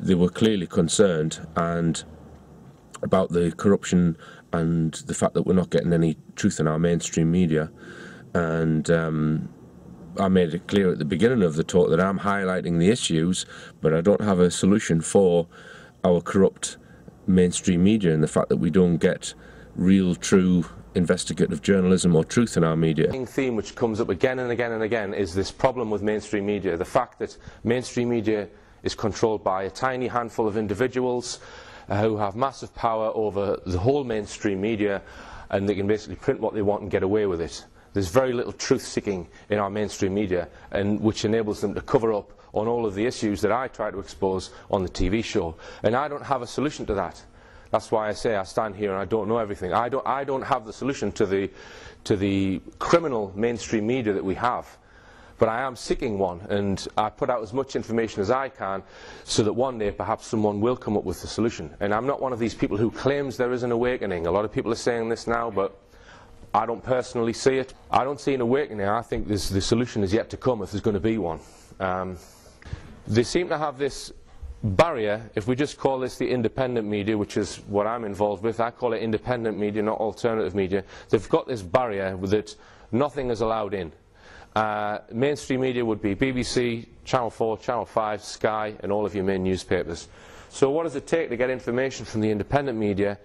they were clearly concerned and about the corruption and the fact that we're not getting any truth in our mainstream media. And I made it clear at the beginning of the talk that I'm highlighting the issues, but I don't have a solution for our corrupt mainstream media and the fact that we don't get real, true investigative journalism or truth in our media. The theme which comes up again and again and again is this problem with mainstream media, the fact that mainstream media is controlled by a tiny handful of individuals who have massive power over the whole mainstream media, and they can basically print what they want and get away with it. There's very little truth-seeking in our mainstream media, and which enables them to cover up on all of the issues that I try to expose on the TV show. And I don't have a solution to that. That's why I say I stand here and I don't know everything. I don't have the solution to the criminal mainstream media that we have. But I am seeking one, and I put out as much information as I can so that one day perhaps someone will come up with the solution. And I'm not one of these people who claims there is an awakening. A lot of people are saying this now, but I don't personally see it. I don't see an awakening. I think the solution is yet to come, if there's going to be one. They seem to have this barrier. If we just call this the independent media, which is what I'm involved with, I call it independent media, not alternative media. They've got this barrier that nothing is allowed in. Mainstream media would be BBC, Channel 4, Channel 5, Sky, and all of your main newspapers. So what does it take to get information from the independent media,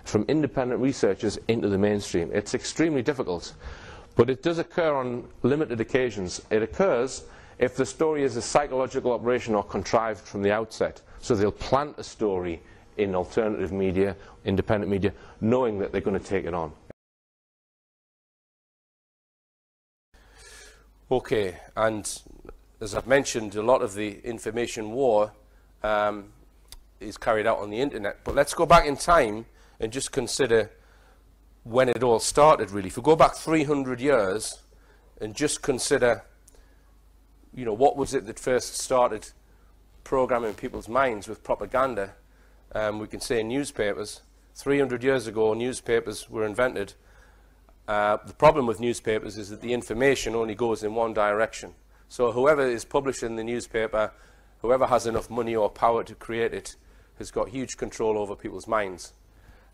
from independent researchers, into the mainstream? It's extremely difficult, but it does occur on limited occasions. It occurs if the story is a psychological operation or contrived from the outset. So they'll plant a story in alternative media, independent media, knowing that they're going to take it on. Okay, and as I've mentioned, a lot of the information war is carried out on the internet. But let's go back in time and just consider when it all started, really. If we go back 300 years and just consider, you know, what was it that first started programming people's minds with propaganda? We can say newspapers. 300 years ago, newspapers were invented. The problem with newspapers is that the information only goes in one direction. So whoever is publishing the newspaper, whoever has enough money or power to create it, has got huge control over people's minds.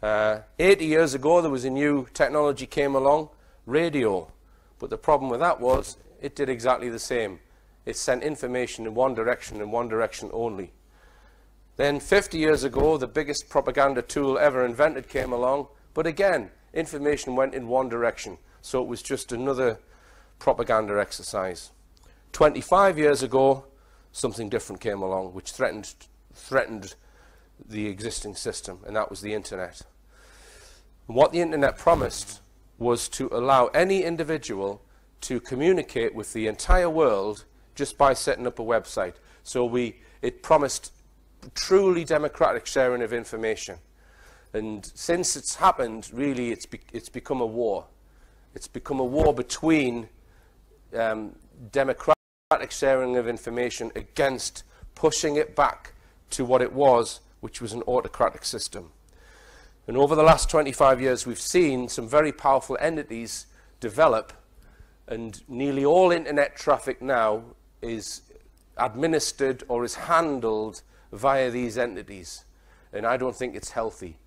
80 years ago, there was a new technology came along, radio. But the problem with that was it did exactly the same. It sent information in one direction and one direction only. Then 50 years ago, the biggest propaganda tool ever invented came along, but again, information went in one direction. So it was just another propaganda exercise. 25 years ago, something different came along, which threatened the existing system, and that was the internet. And what the internet promised was to allow any individual to communicate with the entire world just by setting up a website. So it promised truly democratic sharing of information. And since it's happened, really, it's become a war. It's become a war between democratic sharing of information against pushing it back to what it was, which was an autocratic system. And over the last 25 years, we've seen some very powerful entities develop, and nearly all internet traffic now is administered or is handled via these entities. And I don't think it's healthy.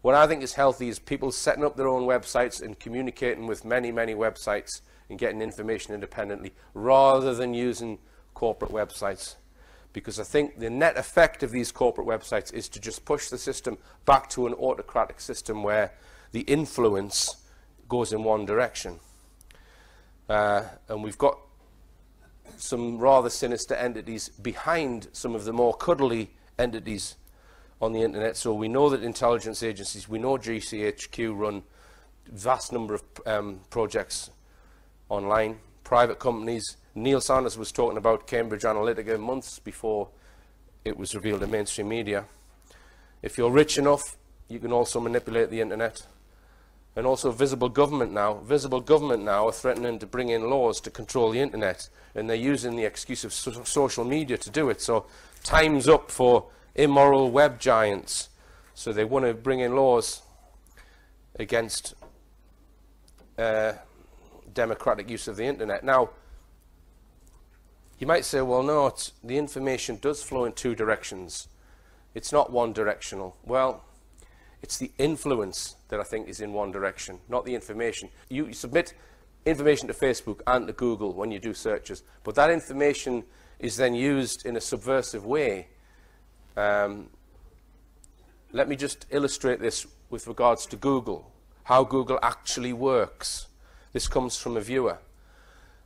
What I think is healthy is people setting up their own websites and communicating with many, many websites and getting information independently, rather than using corporate websites. Because I think the net effect of these corporate websites is to just push the system back to an autocratic system where the influence goes in one direction. And we've got some rather sinister entities behind some of the more cuddly entities on the internet. So we know that intelligence agencies, we know GCHQ run vast number of projects online, private companies. Neil Sanders was talking about Cambridge Analytica months before it was revealed in mainstream media. If you're rich enough, you can also manipulate the internet. And also Visible Government now are threatening to bring in laws to control the internet, and they're using the excuse of social media to do it. So time's up for immoral web giants. So they want to bring in laws against democratic use of the internet. Now, you might say, well, no, the information does flow in two directions. it's not one-directional. Well, it's the influence that I think is in one direction, not the information. You submit information to Facebook and to Google when you do searches, but that information is then used in a subversive way. Let me just illustrate this with regards to Google, how Google actually works. This comes from a viewer.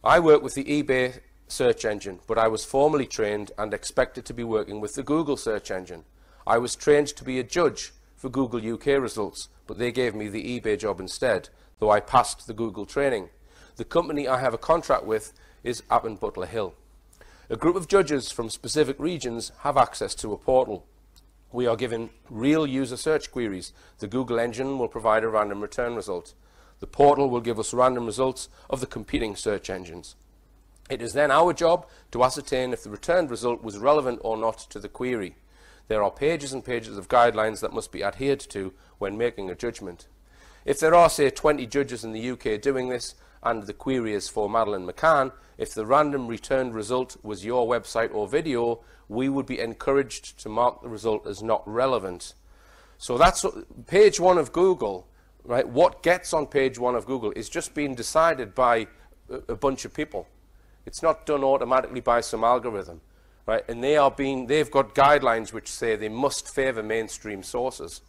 I work with the eBay search engine, but I was formally trained and expected to be working with the Google search engine. I was trained to be a judge for Google UK results, but they gave me the eBay job instead, though I passed the Google training. The company I have a contract with is Appin Butler Hill. A group of judges from specific regions have access to a portal. We are given real user search queries. The Google engine will provide a random return result. The portal will give us random results of the competing search engines. It is then our job to ascertain if the returned result was relevant or not to the query. There are pages and pages of guidelines that must be adhered to when making a judgment. If there are, say, 20 judges in the UK doing this, and the query is for Madeleine McCann, if the random returned result was your website or video, we would be encouraged to mark the result as not relevant. So that's page one of Google, right? What gets on page one of Google is just being decided by a bunch of people. It's not done automatically by some algorithm, right? And they've got guidelines which say they must favor mainstream sources.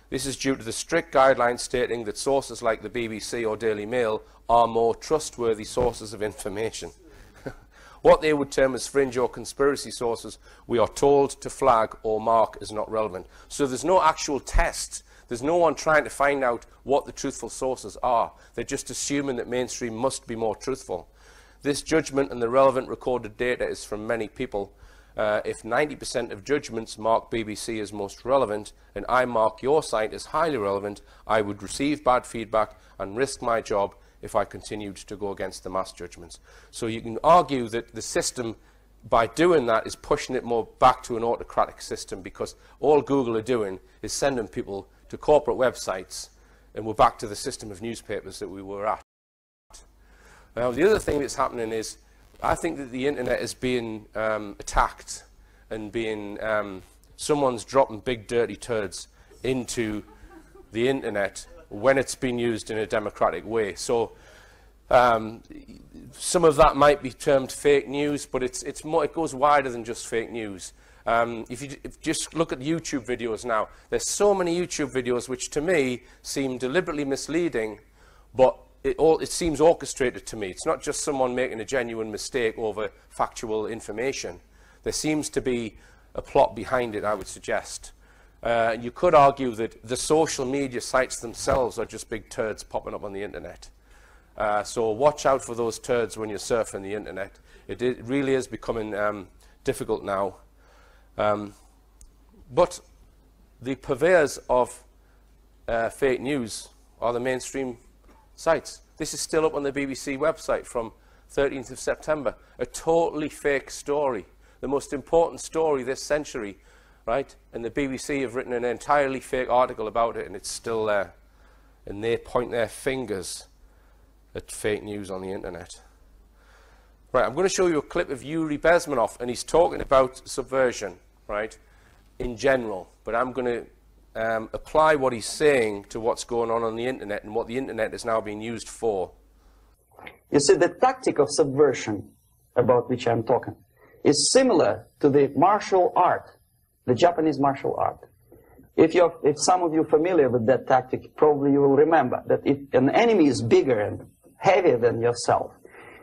This is due to the strict guidelines stating that sources like the BBC or Daily Mail are more trustworthy sources of information. What they would term as fringe or conspiracy sources, we are told to flag or mark as not relevant. So there's no actual test. There's no one trying to find out what the truthful sources are. They're just assuming that mainstream must be more truthful. This judgment and the relevant recorded data is from many people. If 90% of judgments mark BBC as most relevant, and I mark your site as highly relevant, I would receive bad feedback and risk my job if I continued to go against the mass judgments. So you can argue that the system, by doing that, is pushing it more back to an autocratic system, because all Google are doing is sending people to corporate websites, and we're back to the system of newspapers that we were at. Now, the other thing that's happening is, I think that the internet is being attacked, and being someone's dropping big dirty turds into the internet when it's been used in a democratic way. So some of that might be termed fake news, but it's more, it goes wider than just fake news. If you just look at YouTube videos now, there's so many YouTube videos which to me seem deliberately misleading, but it seems orchestrated to me. It's not just someone making a genuine mistake over factual information. There seems to be a plot behind it, I would suggest. You could argue that the social media sites themselves are just big turds popping up on the internet. So watch out for those turds when you're surfing the internet. It really is becoming difficult now. But the purveyors of fake news are the mainstream sites. This is still up on the BBC website from 13th of September. A totally fake story. The most important story this century, right? And the BBC have written an entirely fake article about it, and it's still there. And they point their fingers at fake news on the internet. Right, I'm going to show you a clip of Yuri Bezmenov, and he's talking about subversion, right, in general. But I'm going to apply what he's saying to what's going on the internet and what the internet is now being used for. You see, the tactic of subversion, about which I'm talking, is similar to the martial art, the Japanese martial art. If some of you are familiar with that tactic, probably you will remember that if an enemy is bigger and heavier than yourself,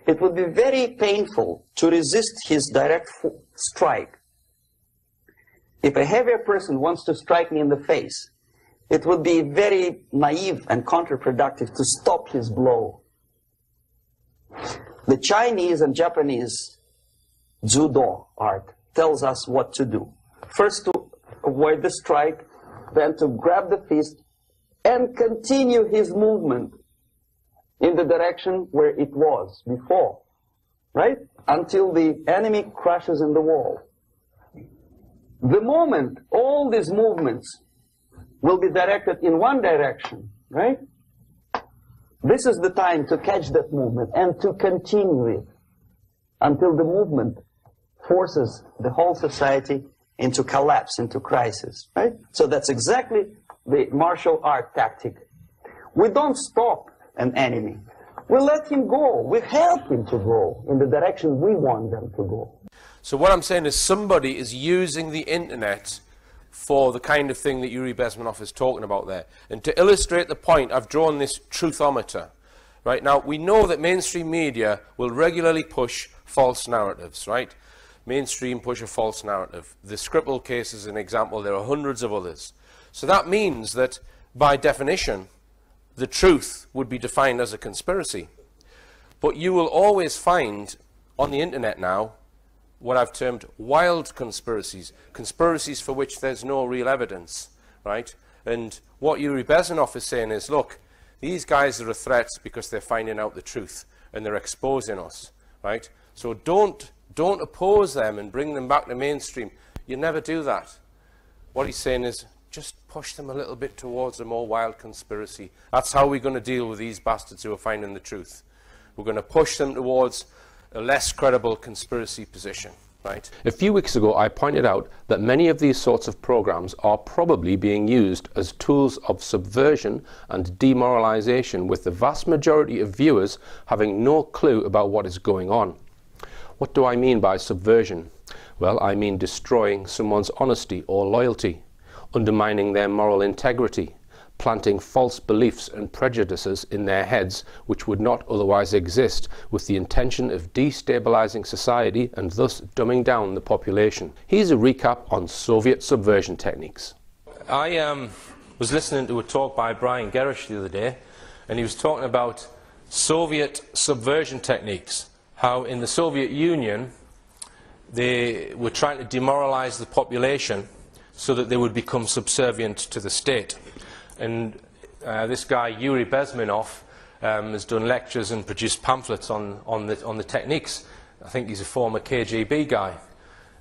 it would be very painful to resist his direct strike. If a heavier person wants to strike me in the face, it would be very naive and counterproductive to stop his blow. The Chinese and Japanese judo art tells us what to do. First to avoid the strike, then to grab the fist and continue his movement in the direction where it was before, right? Until the enemy crashes in the wall. The moment all these movements will be directed in one direction, right? This is the time to catch that movement and to continue it until the movement forces the whole society into collapse, into crisis, right? So that's exactly the martial art tactic. We don't stop an enemy. We let him go. We help him to go in the direction we want them to go. So what I'm saying is somebody is using the internet for the kind of thing that Yuri Bezmenov is talking about there. And to illustrate the point, I've drawn this truthometer. Right? Now, we know that mainstream media will regularly push false narratives, right? Mainstream push a false narrative. The Skripal case is an example. There are hundreds of others. So that means that, by definition, the truth would be defined as a conspiracy. But you will always find on the internet now what I've termed wild conspiracies, conspiracies for which there's no real evidence, right? And what Yuri Bezmenov is saying is, look, these guys are a threat because they're finding out the truth and they're exposing us, right? So don't oppose them and bring them back to mainstream. You never do that. What he's saying is, just push them a little bit towards a more wild conspiracy. That's how we're going to deal with these bastards who are finding the truth. We're going to push them towards a less credible conspiracy position, right? A few weeks ago, I pointed out that many of these sorts of programs are probably being used as tools of subversion and demoralization, with the vast majority of viewers having no clue about what is going on. What do I mean by subversion? Well, I mean destroying someone's honesty or loyalty, undermining their moral integrity, planting false beliefs and prejudices in their heads which would not otherwise exist, with the intention of destabilizing society and thus dumbing down the population. Here's a recap on Soviet subversion techniques. I was listening to a talk by Brian Gerrish the other day, and he was talking about Soviet subversion techniques, how in the Soviet Union they were trying to demoralize the population so that they would become subservient to the state. And this guy, Yuri Bezmenov, has done lectures and produced pamphlets on the techniques. I think he's a former KGB guy.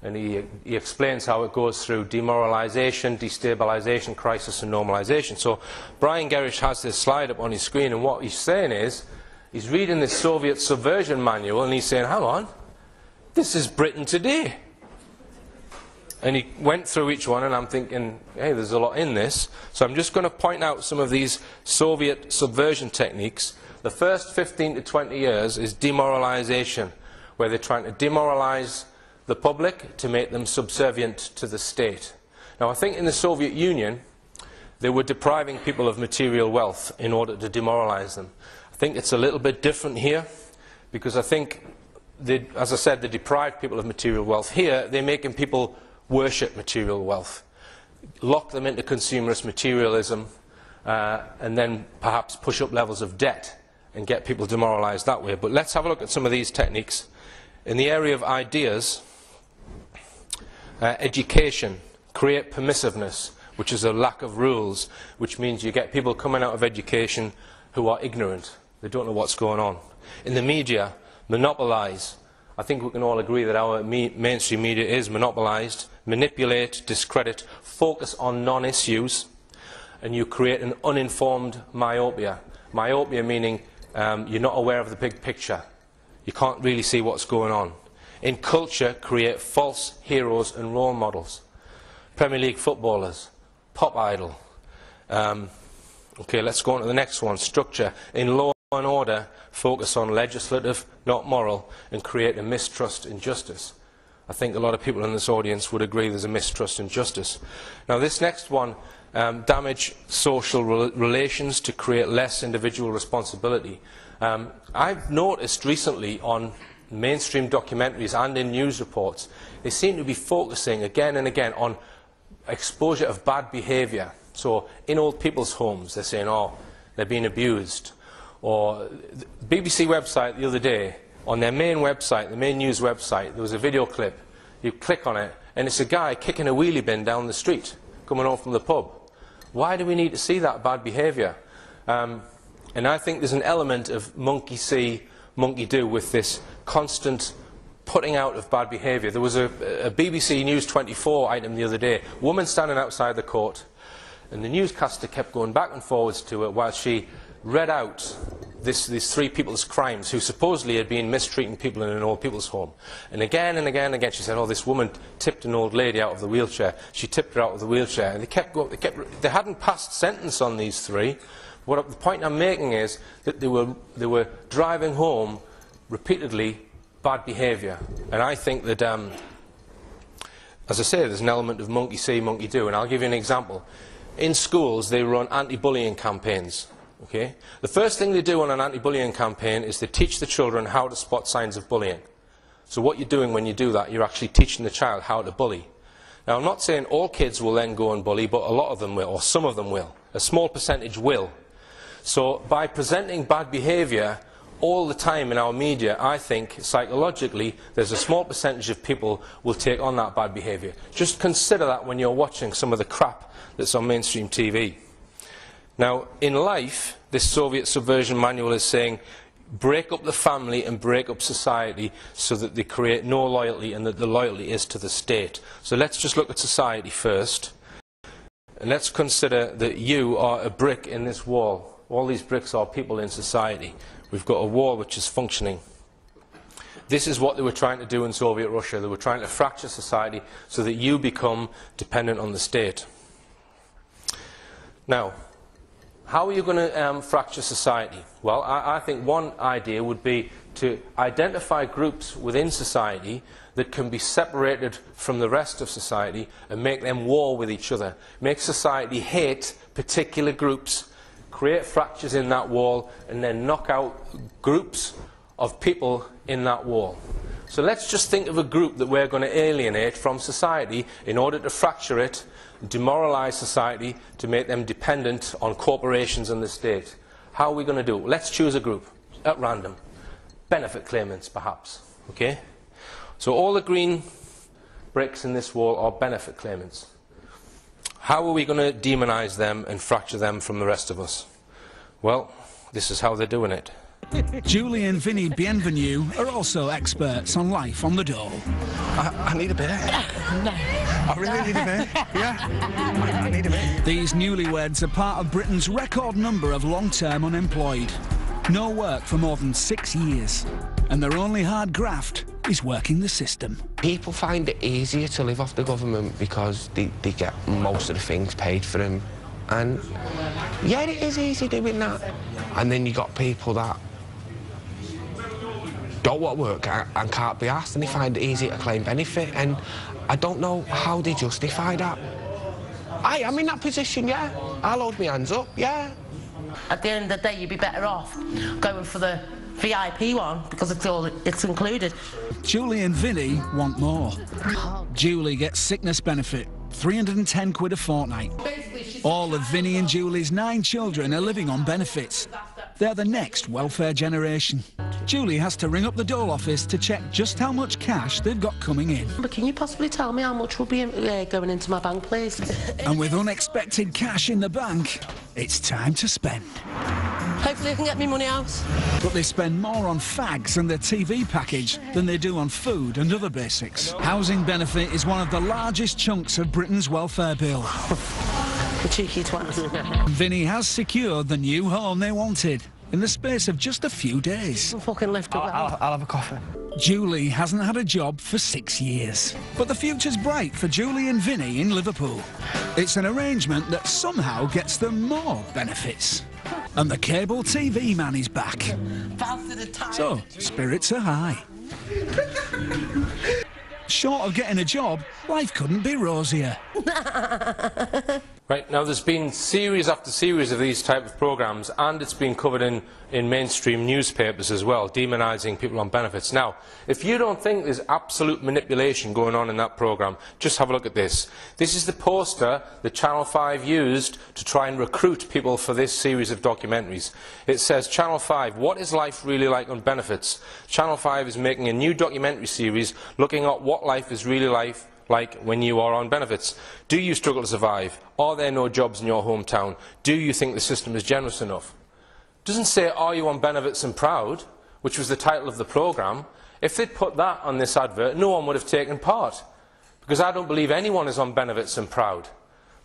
And he explains how it goes through demoralization, destabilization, crisis, and normalization. So Brian Gerrish has this slide up on his screen, and what he's saying is, he's reading this Soviet subversion manual, and he's saying, hang on, this is Britain today. And he went through each one, and I'm thinking, hey, there's a lot in this. So I'm just going to point out some of these Soviet subversion techniques. The first 15 to 20 years is demoralization, where they're trying to demoralize the public to make them subservient to the state. Now, I think in the Soviet Union, they were depriving people of material wealth in order to demoralize them. I think it's a little bit different here, because I think, as I said, they deprived people of material wealth. Here, they're making people worship material wealth, lock them into consumerist materialism, and then perhaps push up levels of debt and get people demoralized that way. But let's have a look at some of these techniques. In the area of ideas, education, create permissiveness, which is a lack of rules, which means you get people coming out of education who are ignorant. They don't know what's going on. In the media, monopolize. I think we can all agree that our mainstream media is monopolized. Manipulate, discredit, focus on non-issues, and you create an uninformed myopia. Myopia meaning you're not aware of the big picture. You can't really see what's going on. In culture, create false heroes and role models. Premier League footballers, pop idol. Okay, let's go on to the next one. Structure. In law and order, focus on legislative, not moral, and create a mistrust in justice. I think a lot of people in this audience would agree there's a mistrust in justice. Now, this next one, damage social relations to create less individual responsibility. I've noticed recently on mainstream documentaries and in news reports, they seem to be focusing again and again on exposure of bad behaviour. So in old people's homes, they're saying, oh, they're being abused. Or the BBC website the other day, on their main website, the main news website, there was a video clip. You click on it, and it's a guy kicking a wheelie bin down the street, coming home from the pub. Why do we need to see that bad behaviour? And I think there's an element of monkey see, monkey do with this constant putting out of bad behaviour. There was a BBC News 24 item the other day, woman standing outside the court, and the newscaster kept going back and forwards to it while she read out these three people's crimes who supposedly had been mistreating people in an old people's home. And again and again and again she said, oh, this woman tipped an old lady out of the wheelchair. She tipped her out of the wheelchair. And they kept going. They hadn't passed sentence on these three. The point I'm making is that they were driving home repeatedly bad behaviour. And I think that, as I say, there's an element of monkey see, monkey do. And I'll give you an example. In schools, they run anti-bullying campaigns. Okay? The first thing they do on an anti-bullying campaign is they teach the children how to spot signs of bullying. So what you're doing when you do that, you're actually teaching the child how to bully. Now, I'm not saying all kids will then go and bully, but a lot of them will, or some of them will. A small percentage will. So by presenting bad behaviour all the time in our media, I think psychologically there's a small percentage of people will take on that bad behaviour. Just consider that when you're watching some of the crap that's on mainstream TV. Now, in life, this Soviet subversion manual is saying break up the family and break up society so that they create no loyalty and that the loyalty is to the state. So let's just look at society first. And let's consider that you are a brick in this wall. All these bricks are people in society. We've got a wall which is functioning. This is what they were trying to do in Soviet Russia. They were trying to fracture society so that you become dependent on the state. Now, how are you going to fracture society? Well, I think one idea would be to identify groups within society that can be separated from the rest of society and make them war with each other. Make society hate particular groups, create fractures in that wall, and then knock out groups of people in that wall. So let's just think of a group that we're going to alienate from society in order to fracture it, demoralize society, to make them dependent on corporations and the state. How are we going to do it? Let's choose a group at random. Benefit claimants, perhaps. Okay? So all the green bricks in this wall are benefit claimants. How are we going to demonize them and fracture them from the rest of us? Well, this is how they're doing it. Julie and Vinny Bienvenue are also experts on life on the dole. I need a bit. No. I really need a bit. Yeah. I need a bit. These newlyweds are part of Britain's record number of long-term unemployed. No work for more than 6 years. And their only hard graft is working the system. People find it easier to live off the government because they get most of the things paid for them. And yeah, it is easy doing that. And then you got people that don't want to work and can't be asked, and they find it easy to claim benefit. And I don't know how they justify that. I'm in that position, yeah. I'll hold my hands up, yeah. At the end of the day, you'd be better off going for the VIP one because it's included. Julie and Vinny want more. Julie gets sickness benefit, 310 quid a fortnight. All of Vinny and Julie's 9 children are living on benefits. They're the next welfare generation. Julie has to ring up the dole office to check just how much cash they've got coming in. But can you possibly tell me how much will be going into my bank, please? And with unexpected cash in the bank, it's time to spend. Hopefully I can get me money out. But they spend more on fags and their TV package than they do on food and other basics. Housing benefit is one of the largest chunks of Britain's welfare bill. The cheeky twat. Vinny has secured the new home they wanted in the space of just a few days. Fucking lift up. I'll have a coffee. Julie hasn't had a job for 6 years. But the future's bright for Julie and Vinny in Liverpool. It's an arrangement that somehow gets them more benefits. And the cable TV man is back. So, spirits are high. Short of getting a job, life couldn't be rosier. Right, now there's been series after series of these type of programmes, and it's been covered in mainstream newspapers as well, demonising people on benefits. Now, if you don't think there's absolute manipulation going on in that programme, just have a look at this. This is the poster that Channel 5 used to try and recruit people for this series of documentaries. It says, Channel 5, what is life really like on benefits? Channel 5 is making a new documentary series looking at what life is really like when you are on benefits. Do you struggle to survive? Are there no jobs in your hometown? Do you think the system is generous enough? It doesn't say, are you on benefits and proud, which was the title of the programme. If they'd put that on this advert, no one would have taken part. Because I don't believe anyone is on benefits and proud.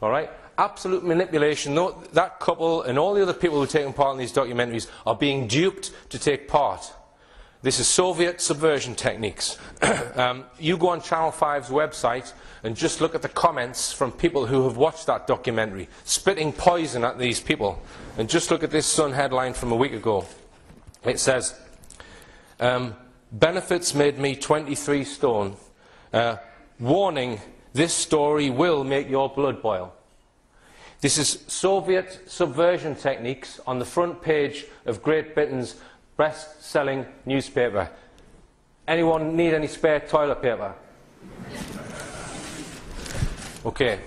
All right? Absolute manipulation. That couple and all the other people who are taking part in these documentaries are being duped to take part. This is Soviet subversion techniques. You go on Channel 5's website and just look at the comments from people who have watched that documentary, spitting poison at these people. And just look at this Sun headline from a week ago. It says, benefits made me 23 stone. Warning, this story will make your blood boil. This is Soviet subversion techniques on the front page of Great Britain's best-selling newspaper. Anyone need any spare toilet paper? Okay.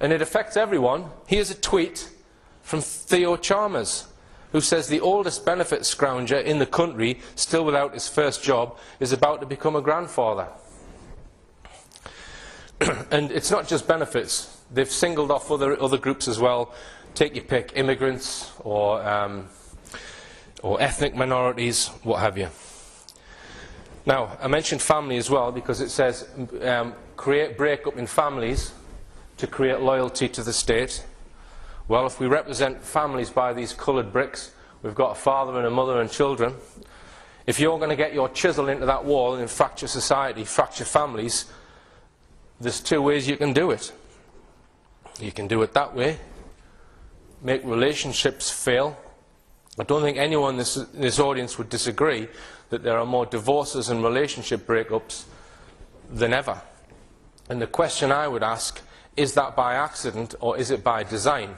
And it affects everyone. Here's a tweet from Theo Chalmers, who says the oldest benefit scrounger in the country, still without his first job, is about to become a grandfather. And it's not just benefits. They've singled off other groups as well. Take your pick, immigrants or ethnic minorities, what have you. Now, I mentioned family as well because it says create breakup in families to create loyalty to the state. Well, if we represent families by these coloured bricks, we've got a father and a mother and children. If you're going to get your chisel into that wall and fracture society, fracture families, there's two ways you can do it. You can do it that way, make relationships fail. I don't think anyone in this audience would disagree that there are more divorces and relationship breakups than ever. And the question I would ask, is that by accident or is it by design?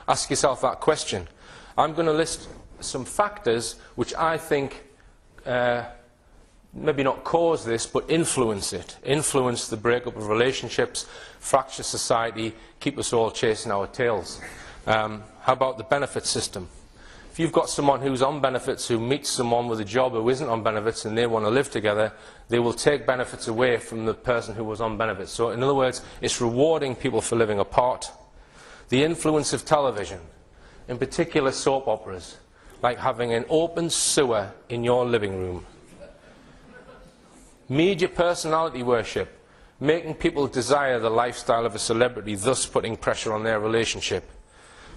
Ask yourself that question. I'm going to list some factors which I think maybe not cause this, but influence it. Influence the breakup of relationships, fracture society, keep us all chasing our tails. How about the benefit system? If you've got someone who's on benefits who meets someone with a job who isn't on benefits and they want to live together, they will take benefits away from the person who was on benefits. So in other words, it's rewarding people for living apart. The influence of television, in particular soap operas, like having an open sewer in your living room. Media personality worship, making people desire the lifestyle of a celebrity, thus putting pressure on their relationship.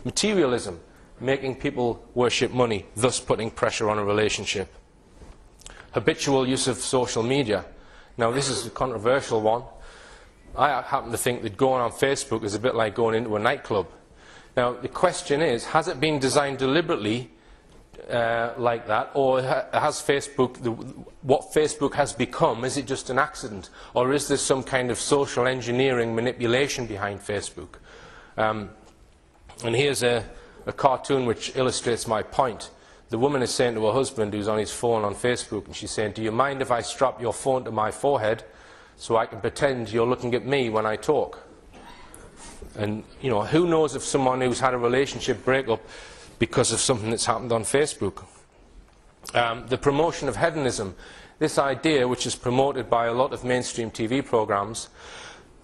Materialism, making people worship money, thus putting pressure on a relationship. Habitual use of social media. Now this is a controversial one. I happen to think that going on Facebook is a bit like going into a nightclub. Now the question is, has it been designed deliberately like that, or has Facebook, what Facebook has become, is it just an accident, or is there some kind of social engineering manipulation behind Facebook? And here's a cartoon which illustrates my point. The woman is saying to her husband, who's on his phone on Facebook, and she's saying, do you mind if I strap your phone to my forehead so I can pretend you're looking at me when I talk? And, you know, who knows if someone who's had a relationship breakup because of something that's happened on Facebook. The promotion of hedonism, this idea which is promoted by a lot of mainstream TV programs,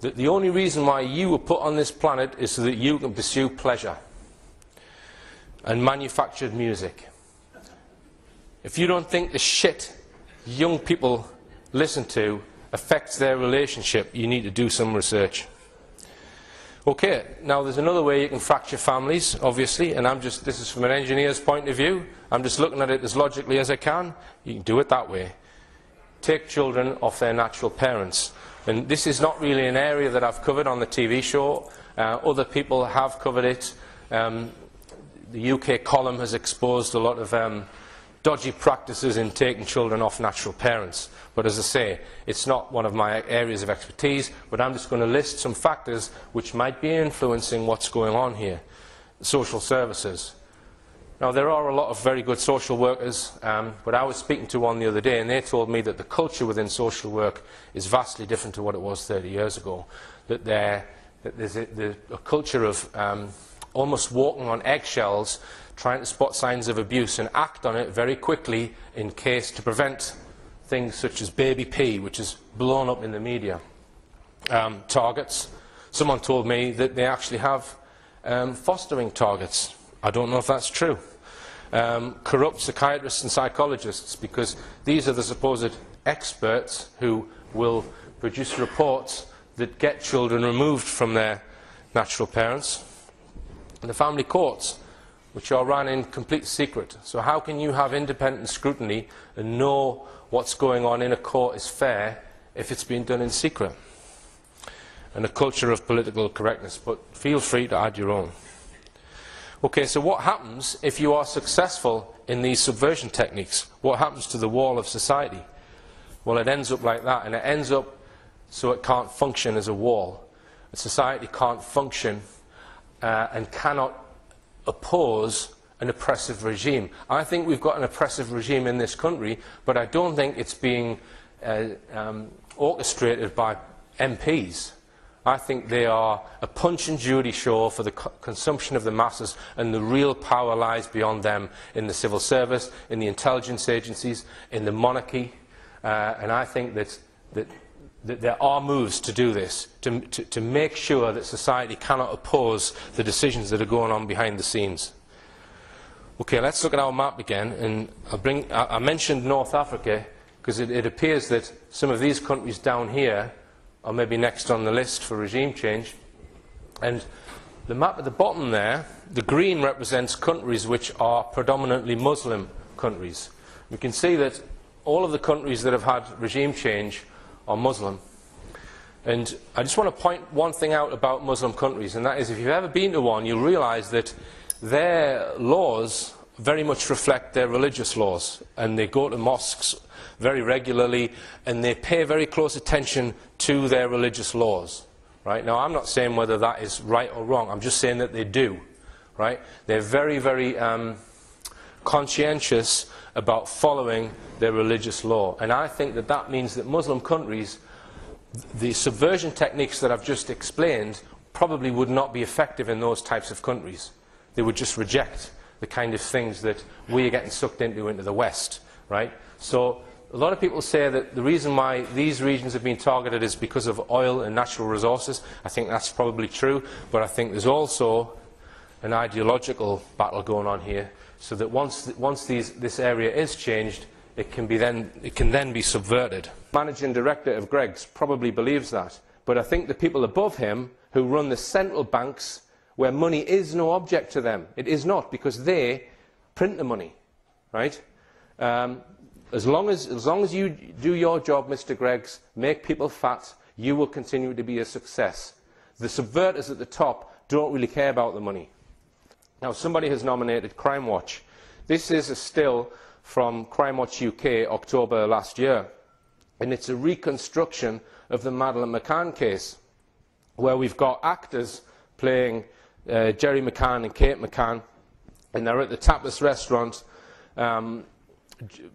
that the only reason why you were put on this planet is so that you can pursue pleasure. And manufactured music. If you don't think the shit young people listen to affects their relationship, you need to do some research. Okay, now there's another way you can fracture families, obviously, and this is from an engineer's point of view. I'm just looking at it as logically as I can. You can do it that way. Take children off their natural parents. And this is not really an area that I've covered on the TV show. Other people have covered it. The UK column has exposed a lot of dodgy practices in taking children off natural parents. But as I say, it's not one of my areas of expertise, but I'm just going to list some factors which might be influencing what's going on here. Social services. Now, there are a lot of very good social workers, but I was speaking to one the other day, and they told me that the culture within social work is vastly different to what it was 30 years ago. That there's a culture of almost walking on eggshells, trying to spot signs of abuse and act on it very quickly in case to prevent things such as baby P, which is blown up in the media. Targets. Someone told me that they actually have fostering targets. I don't know if that's true. Corrupt psychiatrists and psychologists, because these are the supposed experts who will produce reports that get children removed from their natural parents, and the family courts, which are run in complete secret. So how can you have independent scrutiny and know what's going on in a court is fair if it's being done in secret? And a culture of political correctness, but feel free to add your own. Okay, so what happens if you are successful in these subversion techniques? What happens to the wall of society? Well, it ends up like that, and it ends up so it can't function as a wall. A society can't function and cannot oppose an oppressive regime. I think we've got an oppressive regime in this country, but I don't think it's being orchestrated by MPs. I think they are a punch and judy show for the consumption of the masses, and the real power lies beyond them in the civil service, in the intelligence agencies, in the monarchy. And I think that there are moves to do this, to make sure that society cannot oppose the decisions that are going on behind the scenes. Okay, let's look at our map again. And I mentioned North Africa because it appears that some of these countries down here are maybe next on the list for regime change. And the map at the bottom there, the green represents countries which are predominantly Muslim countries. We can see that all of the countries that have had regime change are Muslim. And I just want to point one thing out about Muslim countries, and that is if you've ever been to one, you'll realise that their laws very much reflect their religious laws, and they go to mosques very regularly, and they pay very close attention to their religious laws. Right? Now, I'm not saying whether that is right or wrong. I'm just saying that they do. Right? They're very, very conscientious about following their religious law. And I think that that means that Muslim countries, the subversion techniques that I've just explained, probably would not be effective in those types of countries. They would just reject the kind of things that we are getting sucked into the West. Right? So a lot of people say that the reason why these regions have been targeted is because of oil and natural resources. I think that's probably true, but I think there's also an ideological battle going on here, so that once this area is changed, it can then be subverted. Managing director of Greggs probably believes that, but I think the people above him who run the central banks, where money is no object to them, it is not, because they print the money, right? As long as you do your job, Mr. Greggs, make people fat, you will continue to be a success. The subverters at the top don't really care about the money. Now, somebody has nominated Crime Watch. This is a still from Crime Watch UK, October last year, and it's a reconstruction of the Madeleine McCann case, where we've got actors playing Jerry McCann and Kate McCann, and they're at the Tapas restaurant,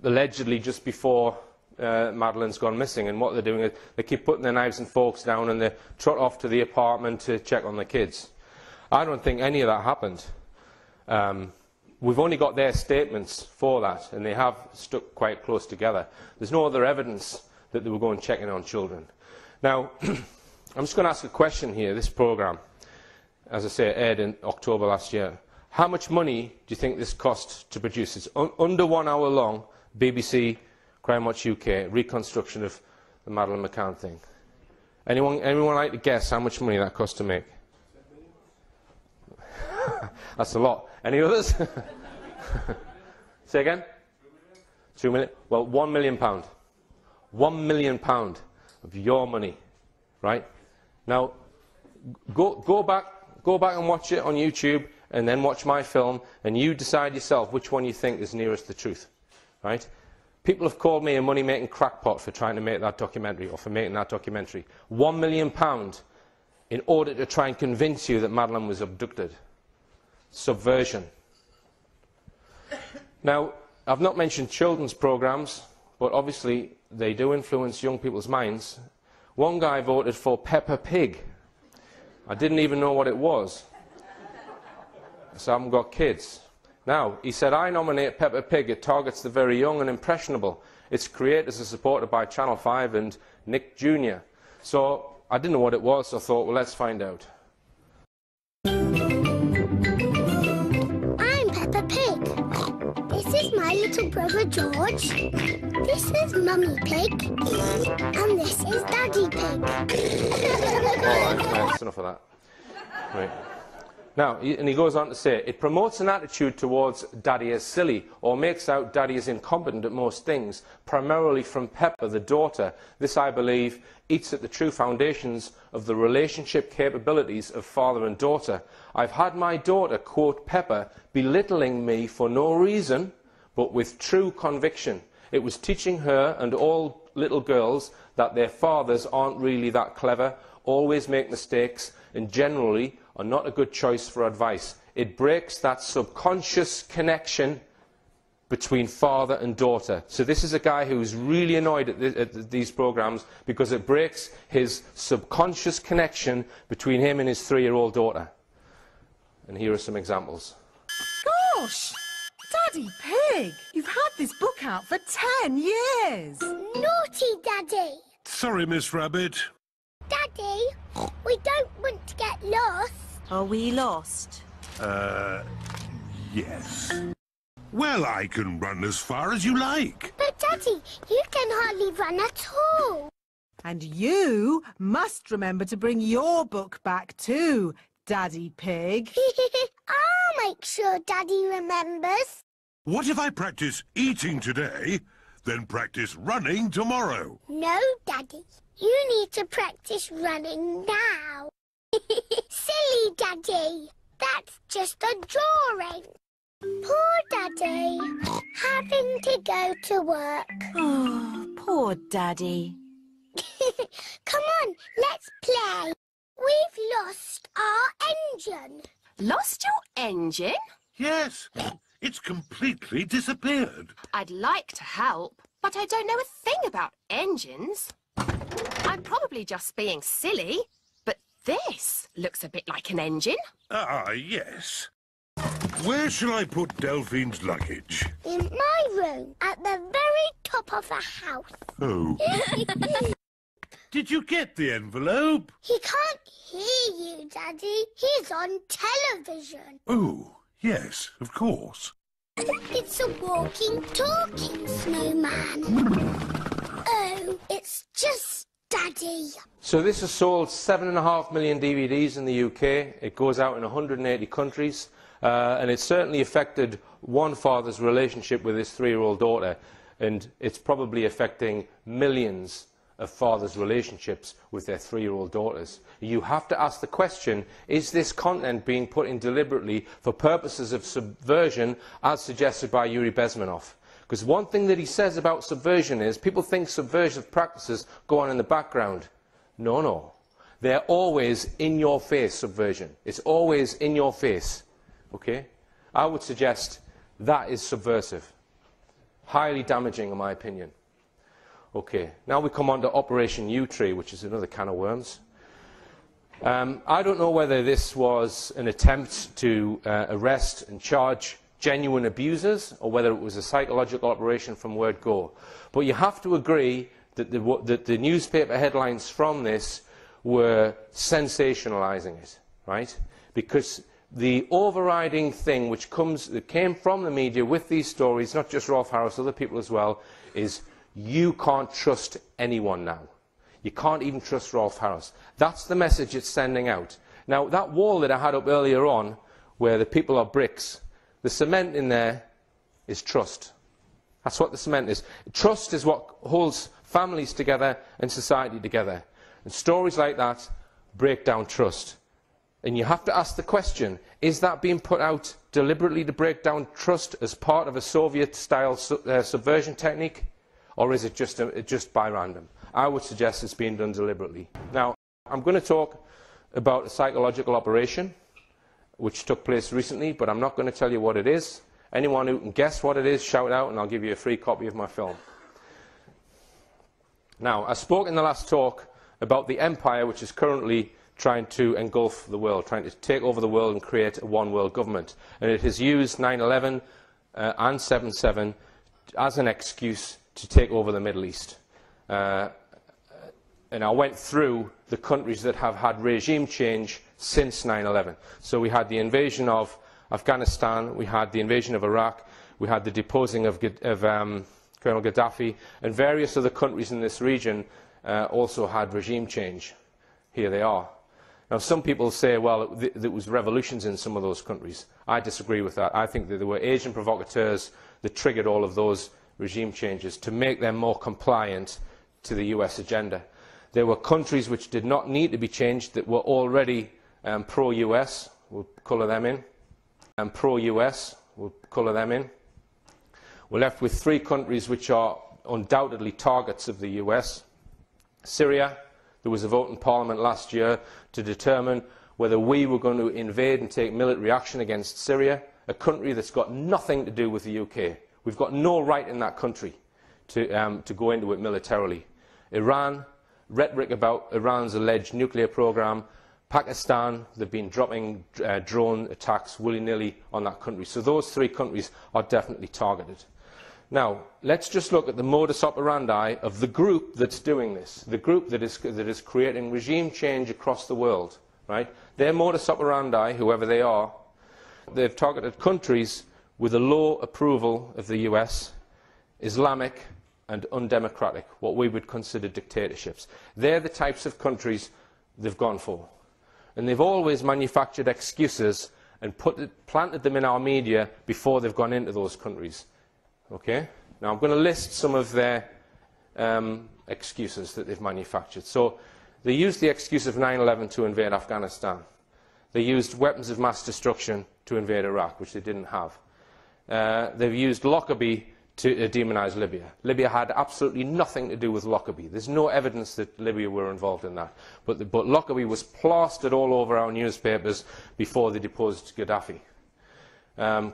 allegedly just before Madeleine's gone missing, and what they're doing is they keep putting their knives and forks down and they trot off to the apartment to check on the kids. I don't think any of that happened. We've only got their statements for that, and they have stuck quite close together. There's no other evidence that they were going checking on children. Now, I'm just going to ask a question here. This programme, as I say, aired in October last year. How much money do you think this cost to produce? It's under 1 hour long, BBC, Crime Watch UK, reconstruction of the Madeleine McCann thing. Anyone like to guess how much money that cost to make? That's a lot. Any others? Say again? 2 million? Well, £1 million. £1 million of your money, right? Now, go back and watch it on YouTube, and then watch my film, and you decide yourself which one you think is nearest the truth, right? People have called me a money-making crackpot for trying to make that documentary, or for making that documentary. £1 million in order to try and convince you that Madeleine was abducted. Subversion. Now, I've not mentioned children's programmes, but obviously they do influence young people's minds. One guy voted for Peppa Pig. I didn't even know what it was. So I haven't got kids. Now, he said, I nominate Peppa Pig. It targets the very young and impressionable. Its creators are supported by Channel 5 and Nick Jr. So I didn't know what it was, so I thought, well, let's find out. I'm Peppa Pig. This is my little brother George. This is Mummy Pig. And this is Daddy Pig. All right, that's enough of that. Right. Now, and he goes on to say, it promotes an attitude towards daddy as silly, or makes out daddy as incompetent at most things, primarily from Pepper, the daughter. This, I believe, eats at the true foundations of the relationship capabilities of father and daughter. I've had my daughter quote Pepper, belittling me for no reason, but with true conviction. It was teaching her and all little girls that their fathers aren't really that clever, always make mistakes, and generally are not a good choice for advice. It breaks that subconscious connection between father and daughter. So this is a guy who's really annoyed at these programs because it breaks his subconscious connection between him and his 3-year-old daughter. And here are some examples. Gosh! Daddy Pig! You've had this book out for 10 years! Naughty Daddy! Sorry, Miss Rabbit. Daddy, we don't want to get lost. Are we lost? Yes. Well, I can run as far as you like. But Daddy, you can hardly run at all. And you must remember to bring your book back too, Daddy Pig. I'll make sure Daddy remembers. What if I practice eating today, then practice running tomorrow? No, Daddy. You need to practice running now. Silly Daddy. That's just a drawing. Poor Daddy. Having to go to work. Oh, poor Daddy. Come on, let's play. We've lost our engine. Lost your engine? Yes. It's completely disappeared. I'd like to help, but I don't know a thing about engines. I'm probably just being silly, but this looks a bit like an engine. Ah, yes. Where shall I put Delphine's luggage? In my room, at the very top of the house. Oh. Did you get the envelope? He can't hear you, Daddy. He's on television. Oh, yes, of course. It's a walking, talking snowman. Oh, it's just Daddy. So this has sold 7.5 million DVDs in the UK. It goes out in 180 countries. And it's certainly affected one father's relationship with his 3-year-old daughter. And it's probably affecting millions of fathers' relationships with their 3-year-old daughters. You have to ask the question, is this content being put in deliberately for purposes of subversion, as suggested by Yuri Bezmenov? Because one thing that he says about subversion is, people think subversive practices go on in the background. No, no. They're always in your face, subversion. It's always in your face. Okay? I would suggest that is subversive. Highly damaging, in my opinion. Okay, now we come on to Operation U-Tree, which is another can of worms. I don't know whether this was an attempt to arrest and charge genuine abusers, or whether it was a psychological operation from word go. But you have to agree that the newspaper headlines from this were sensationalizing it, right? Because the overriding thing that came from the media with these stories, not just Rolf Harris, other people as well, is you can't trust anyone now. You can't even trust Rolf Harris. That's the message it's sending out. Now, that wall that I had up earlier on, where the people are bricks, the cement in there is trust. That's what the cement is. Trust is what holds families together and society together. And stories like that break down trust. And you have to ask the question, is that being put out deliberately to break down trust as part of a Soviet-style subversion technique? Or is it just by random? I would suggest it's being done deliberately. Now, I'm going to talk about a psychological operation which took place recently, but I'm not going to tell you what it is. Anyone who can guess what it is, shout out and I'll give you a free copy of my film. Now, I spoke in the last talk about the empire which is currently trying to engulf the world, trying to take over the world and create a one-world government. And it has used 9/11 and 7/7 as an excuse to take over the Middle East. And I went through the countries that have had regime change since 9/11. So we had the invasion of Afghanistan, we had the invasion of Iraq, we had the deposing of Colonel Gaddafi, and various other countries in this region also had regime change. Here they are. Now, some people say, well, there was revolutions in some of those countries. I disagree with that. I think that there were Asian provocateurs that triggered all of those regime changes to make them more compliant to the US agenda. There were countries which did not need to be changed that were already pro-US. We'll colour them in. And pro-US. We'll colour them in. We're left with 3 countries which are undoubtedly targets of the US. Syria. There was a vote in Parliament last year to determine whether we were going to invade and take military action against Syria, a country that's got nothing to do with the UK. We've got no right in that country to go into it militarily. Iran, rhetoric about Iran's alleged nuclear program. Pakistan, they've been dropping drone attacks willy-nilly on that country. So those 3 countries are definitely targeted. Now, let's just look at the modus operandi of the group that's doing this, the group that is creating regime change across the world. Right? Their modus operandi, whoever they are, they've targeted countries with a low approval of the US, Islamic and undemocratic, what we would consider dictatorships. They're the types of countries they've gone for. And they've always manufactured excuses and planted them in our media before they've gone into those countries. Okay? Now I'm going to list some of their excuses that they've manufactured. So they used the excuse of 9/11 to invade Afghanistan. They used weapons of mass destruction to invade Iraq, which they didn't have. They've used Lockerbie to demonise Libya. Libya had absolutely nothing to do with Lockerbie. There's no evidence that Libya were involved in that. But Lockerbie was plastered all over our newspapers before they deposed Gaddafi.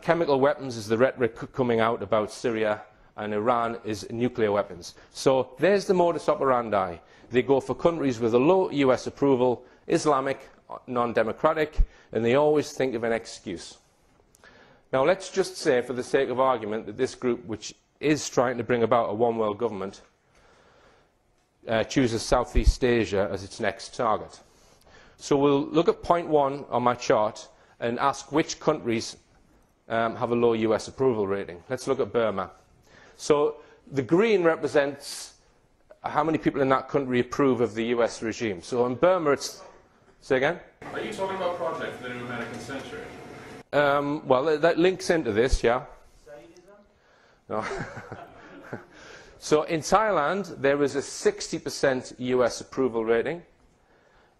Chemical weapons is the rhetoric coming out about Syria, and Iran is nuclear weapons. So there's the modus operandi. They go for countries with a low US approval, Islamic, non-democratic, and they always think of an excuse. Now let's just say, for the sake of argument, that this group, which is trying to bring about a one-world government, chooses Southeast Asia as its next target. So we'll look at point 1 on my chart and ask which countries have a low US approval rating. Let's look at Burma. So the green represents how many people in that country approve of the US regime. So in Burma it's... Say again? Are you talking about projects for the new American century? Well, that links into this, yeah. No. So in Thailand, there is a 60% US approval rating.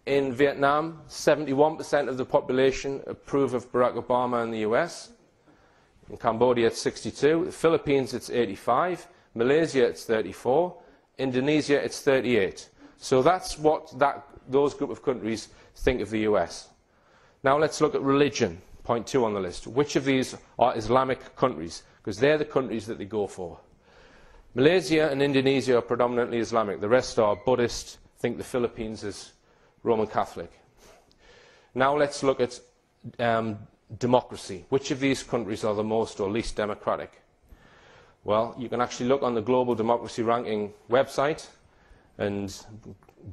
In Vietnam, 71% of the population approve of Barack Obama and the US. In Cambodia, it's 62. The Philippines, it's 85. Malaysia, it's 34. Indonesia, it's 38. So that's what those group of countries think of the US. Now let's look at religion. Point 2 on the list. Which of these are Islamic countries? Because they're the countries that they go for. Malaysia and Indonesia are predominantly Islamic. The rest are Buddhist. Think the Philippines is Roman Catholic. Now let's look at democracy. Which of these countries are the most or least democratic? Well, you can actually look on the Global Democracy Ranking website, and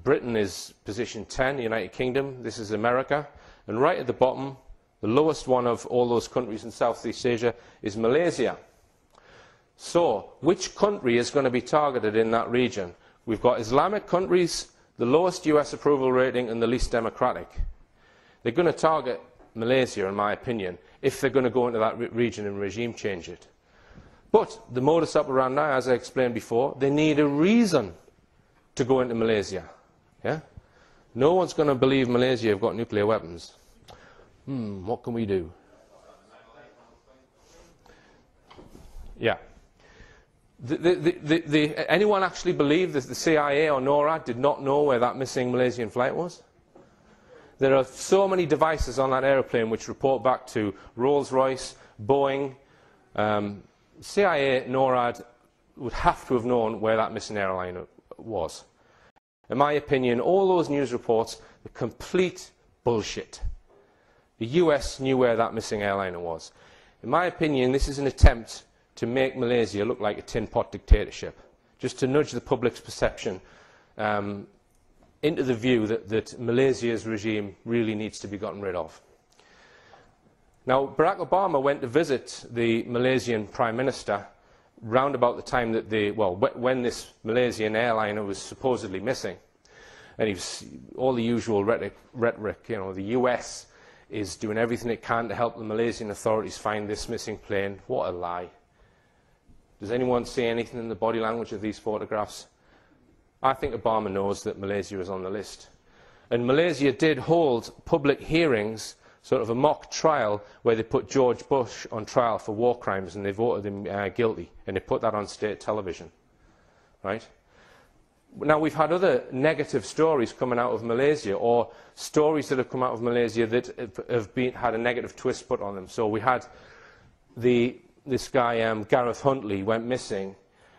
Britain is position 10, the United Kingdom. This is America. And right at the bottom, the lowest one of all those countries in Southeast Asia is Malaysia. So, which country is going to be targeted in that region? We've got Islamic countries, the lowest US approval rating and the least democratic. They're going to target Malaysia, in my opinion, if they're going to go into that region and regime change it. But the modus operandi, as I explained before, they need a reason to go into Malaysia. Yeah? No one's going to believe Malaysia have got nuclear weapons. What can we do? Yeah. Anyone actually believe that the CIA or NORAD did not know where that missing Malaysian flight was? There are so many devices on that aeroplane which report back to Rolls-Royce, Boeing. CIA, NORAD would have to have known where that missing airline was. In my opinion, all those news reports are complete bullshit. The US knew where that missing airliner was. In my opinion, this is an attempt to make Malaysia look like a tin pot dictatorship, just to nudge the public's perception into the view that Malaysia's regime really needs to be gotten rid of. Now, Barack Obama went to visit the Malaysian Prime Minister round about the time that when this Malaysian airliner was supposedly missing. And all the usual rhetoric, you know, the US is doing everything it can to help the Malaysian authorities find this missing plane. What a lie. Does anyone see anything in the body language of these photographs? I think Obama knows that Malaysia is on the list. And Malaysia did hold public hearings, sort of a mock trial, where they put George Bush on trial for war crimes and they voted him guilty. And they put that on state television. Right? Now, we've had other negative stories coming out of Malaysia, or stories that have come out of Malaysia that have had a negative twist put on them. So we had this guy, Gareth Huntley, went missing,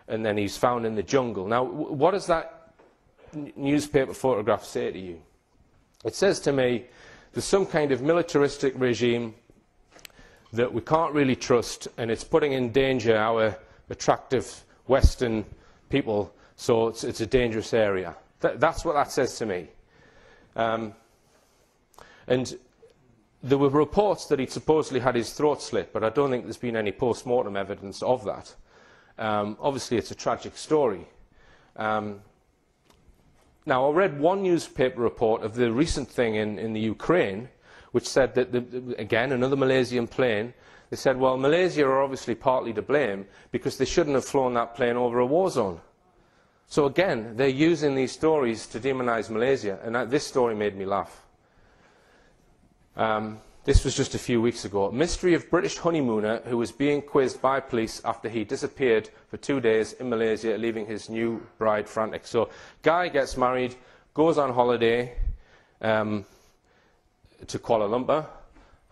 and then he's found in the jungle. Now, what does that newspaper photograph say to you? It says to me, there's some kind of militaristic regime that we can't really trust, and it's putting in danger our attractive Western people. So it's a dangerous area. That's what that says to me. And there were reports that he'd supposedly had his throat slit, but I don't think there's been any post-mortem evidence of that. Obviously, it's a tragic story. Now, I read one newspaper report of the recent thing in the Ukraine, which said that, again, another Malaysian plane, they said, well, Malaysia are obviously partly to blame because they shouldn't have flown that plane over a war zone. So again, they're using these stories to demonize Malaysia, and this story made me laugh. This was just a few weeks ago. Mystery of British honeymooner who was being quizzed by police after he disappeared for 2 days in Malaysia, leaving his new bride frantic. So, guy gets married, goes on holiday to Kuala Lumpur,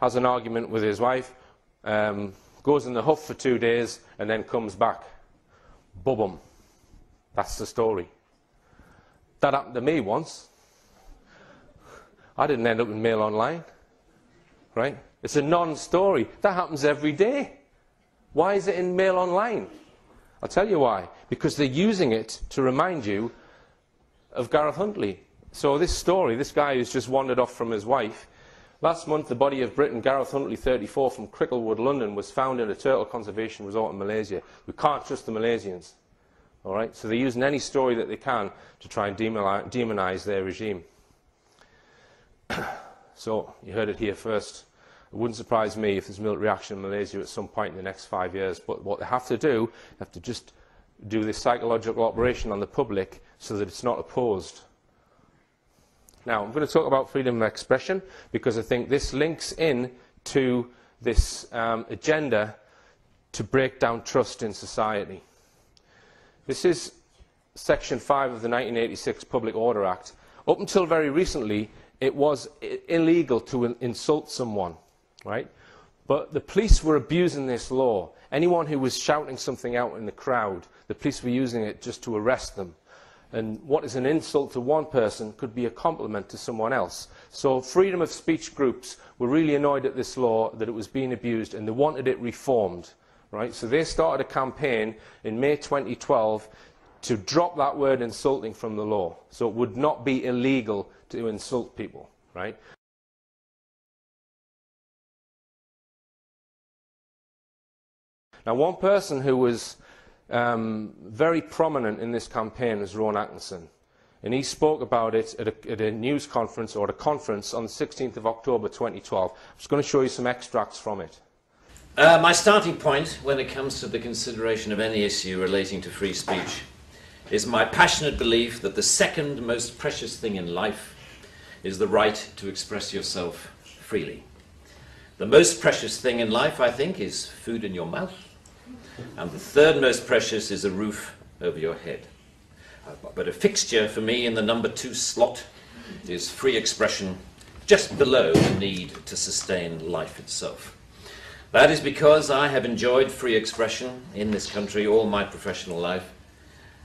has an argument with his wife, goes in the huff for 2 days, and then comes back. Boom. That's the story. That happened to me once. I didn't end up in Mail Online. Right? It's a non-story. That happens every day. Why is it in Mail Online? I'll tell you why. Because they're using it to remind you of Gareth Huntley. So this story, this guy who's just wandered off from his wife, last month the body of Briton Gareth Huntley, 34, from Cricklewood, London, was found in a turtle conservation resort in Malaysia. We can't trust the Malaysians. All right? So they're using any story that they can to try and demonize their regime. So, you heard it here first. It wouldn't surprise me if there's military action in Malaysia at some point in the next 5 years. But what they have to do, they have to just do this psychological operation on the public so that it's not opposed. Now, I'm going to talk about freedom of expression because I think this links in to this agenda to break down trust in society. This is Section 5 of the 1986 Public Order Act. Up until very recently, it was illegal to insult someone, right? But the police were abusing this law. Anyone who was shouting something out in the crowd, the police were using it just to arrest them. And what is an insult to one person could be a compliment to someone else. So freedom of speech groups were really annoyed at this law, that it was being abused, and they wanted it reformed, right? So they started a campaign in May 2012 to drop that word insulting from the law. So it would not be illegal to insult people, right? Now, one person who was very prominent in this campaign was Rowan Atkinson. And he spoke about it at a news conference, or a conference, on the 16th of October 2012. I'm just going to show you some extracts from it. My starting point when it comes to the consideration of any issue relating to free speech is my passionate belief that the second most precious thing in life is the right to express yourself freely. The most precious thing in life, I think, is food in your mouth. And the third most precious is a roof over your head. But a fixture for me in the number 2 slot is free expression, just below the need to sustain life itself. That is because I have enjoyed free expression in this country all my professional life,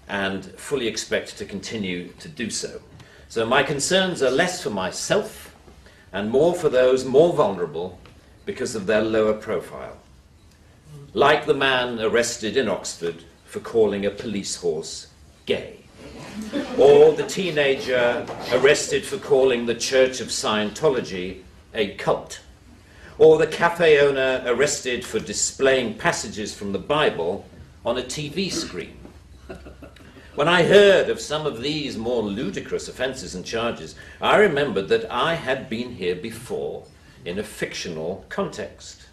and fully expect to continue to do so. So my concerns are less for myself and more for those more vulnerable because of their lower profile. Like the man arrested in Oxford for calling a police horse gay, or the teenager arrested for calling the Church of Scientology a cult, or the cafe owner arrested for displaying passages from the Bible on a TV screen. When I heard of some of these more ludicrous offences and charges, I remembered that I had been here before in a fictional context.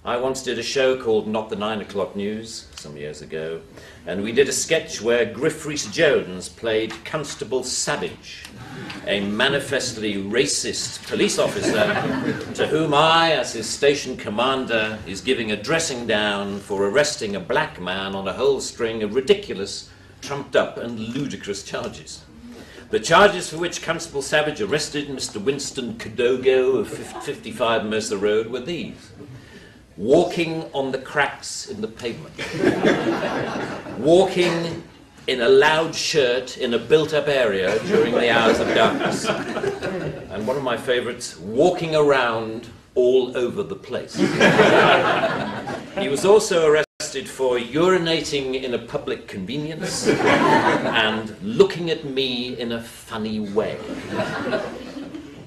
I once did a show called Not the 9 O'Clock News some years ago, and we did a sketch where Griff Rhys-Jones played Constable Savage, a manifestly racist police officer to whom I, as his station commander, is giving a dressing down for arresting a black man on a whole string of ridiculous, trumped-up and ludicrous charges. The charges for which Constable Savage arrested Mr. Winston Kadogo of 55 Mercer Road were these: walking on the cracks in the pavement, walking in a loud shirt in a built-up area during the hours of darkness, and one of my favourites, walking around all over the place. He was also arrested for urinating in a public convenience and looking at me in a funny way.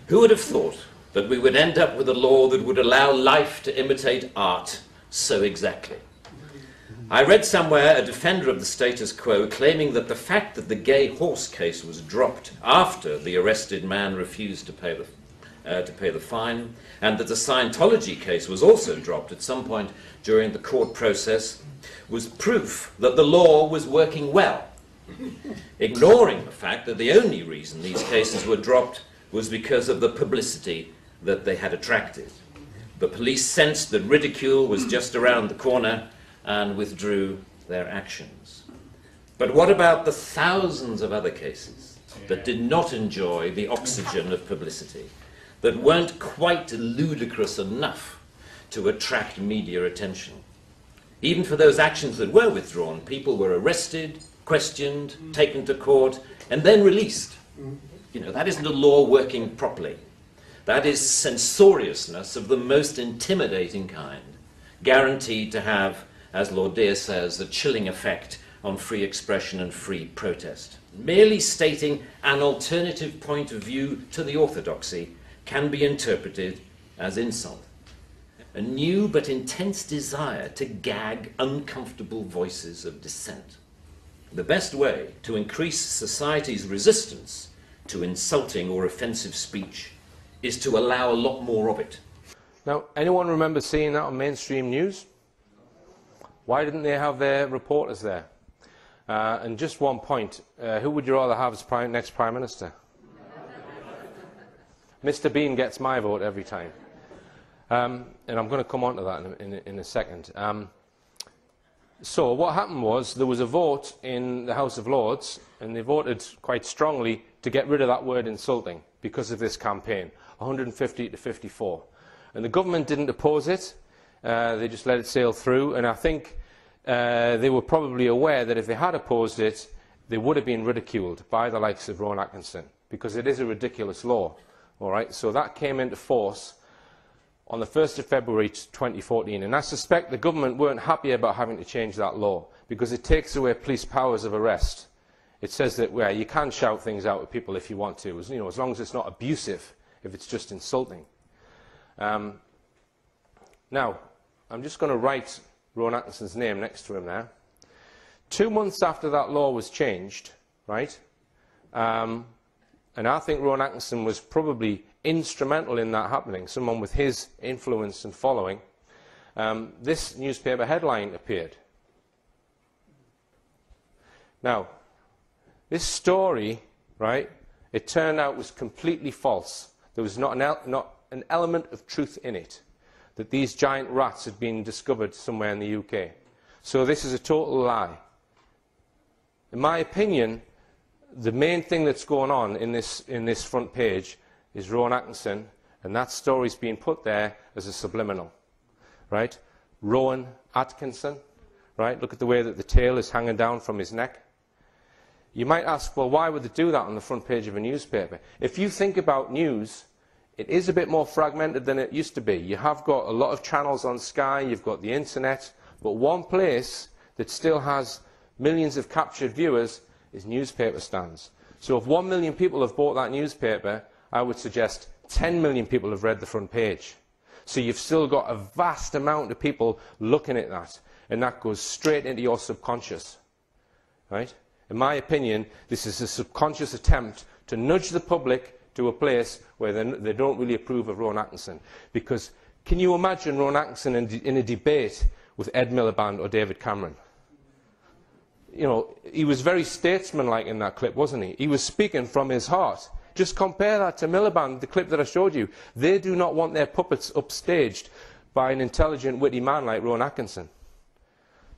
Who would have thought that we would end up with a law that would allow life to imitate art so exactly? I read somewhere a defender of the status quo claiming that the fact that the gay horse case was dropped after the arrested man refused to pay the fine, and that the Scientology case was also dropped at some point during the court process, was proof that the law was working well, ignoring the fact that the only reason these cases were dropped was because of the publicity that they had attracted. The police sensed that ridicule was just around the corner and withdrew their actions. But what about the thousands of other cases that did not enjoy the oxygen of publicity, that weren't quite ludicrous enough to attract media attention? Even for those actions that were withdrawn, people were arrested, questioned, taken to court, and then released. You know, that isn't a law working properly. That is censoriousness of the most intimidating kind, guaranteed to have, as Lord Dear says, a chilling effect on free expression and free protest. Merely stating an alternative point of view to the orthodoxy can be interpreted as insult. A new but intense desire to gag uncomfortable voices of dissent. The best way to increase society's resistance to insulting or offensive speech is to allow a lot more of it. Now, anyone remember seeing that on mainstream news? Why didn't they have their reporters there? And just one point, who would you rather have as next Prime Minister? Mr. Bean gets my vote every time. And I'm going to come on to that in a second. So what happened was there was a vote in the House of Lords, and they voted quite strongly to get rid of that word insulting because of this campaign, 150 to 54. And the government didn't oppose it. They just let it sail through, and I think they were probably aware that if they had opposed it, they would have been ridiculed by the likes of Rowan Atkinson, because it is a ridiculous law. All right? So that came into force on the 1st of February 2014, and I suspect the government weren't happy about having to change that law, because it takes away police powers of arrest. It says that you can shout things out at people if you want to, as long as it's not abusive, if it's just insulting. Now, I'm just going to write Rowan Atkinson's name next to him now. 2 months after that law was changed, right, and I think Rowan Atkinson was probably instrumental in that happening, someone with his influence and following, this newspaper headline appeared. Now, this story, right, it turned out was completely false. There was not an element of truth in it, that these giant rats had been discovered somewhere in the UK. So this is a total lie. In my opinion, the main thing that's going on in this front page is Rowan Atkinson, and that story's been put there as a subliminal, right? Rowan Atkinson, right? Look at the way that the tail is hanging down from his neck. You might ask, well, why would they do that on the front page of a newspaper? If you think about news, it is a bit more fragmented than it used to be. You have got a lot of channels on Sky, you've got the internet, but one place that still has millions of captured viewers is newspaper stands. So if 1 million people have bought that newspaper, I would suggest 10 million people have read the front page. So you've still got a vast amount of people looking at that, and that goes straight into your subconscious, right? In my opinion, this is a subconscious attempt to nudge the public to a place where they don't really approve of Rowan Atkinson. Because can you imagine Rowan Atkinson in a debate with Ed Miliband or David Cameron? You know, he was very statesmanlike in that clip, wasn't he? He was speaking from his heart. Just compare that to Miliband, the clip that I showed you. They do not want their puppets upstaged by an intelligent, witty man like Rowan Atkinson.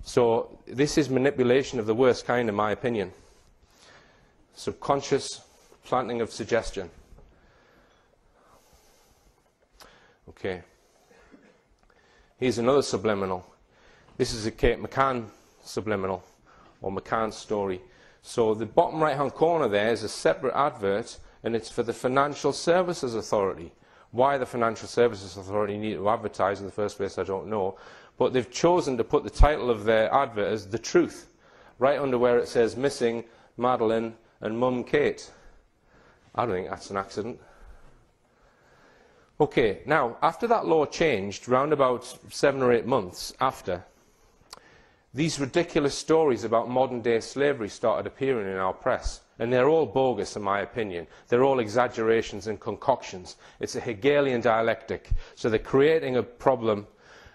So this is manipulation of the worst kind, in my opinion. Subconscious planting of suggestion. Okay. Here's another subliminal. This is a Kate McCann subliminal, or McCann's story. So the bottom right-hand corner there is a separate advert, and it's for the Financial Services Authority. Why the Financial Services Authority need to advertise in the first place, I don't know. But they've chosen to put the title of their advert as The Truth, right under where it says Missing Madeline and Mum Kate. I don't think that's an accident. Okay, now, after that law changed, round about 7 or 8 months after, these ridiculous stories about modern-day slavery started appearing in our press. And they're all bogus, in my opinion. They're all exaggerations and concoctions. It's a Hegelian dialectic. So they're creating a problem,